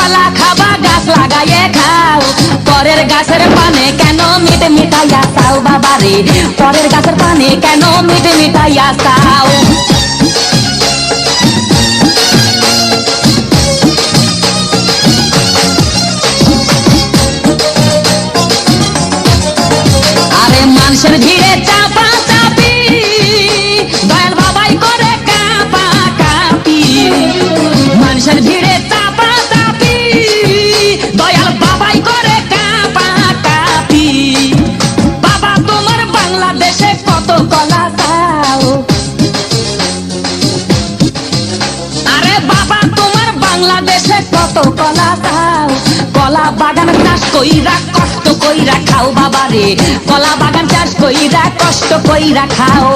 কলা খাবা গাছ লাগাইয়ে খাও, পরের গাছের পানে কেন মিট মিটাইয়া চাও বাবা রে, পরের গাছের পানে কেন মিট মিটাইয়া চাও। আরে মানুষের ভিড়ে চাপা চাপি, দয়াল বাবাই করে কাপা কাপি, মানুষের ভিড়ে চাপা চাপি, দয়াল বাবাই করে কাপা কাপি। বাবা তোমার বাংলাদেশে কত কলা চাও, আরে বাবা তোমার বাংলাদেশে কত কলা চাও, কলা বাগান চাষ কইরা কষ্ট কইরা খাও বাবা রে, কলা বাগান চাষ কইরা কষ্ট কইরা খাও।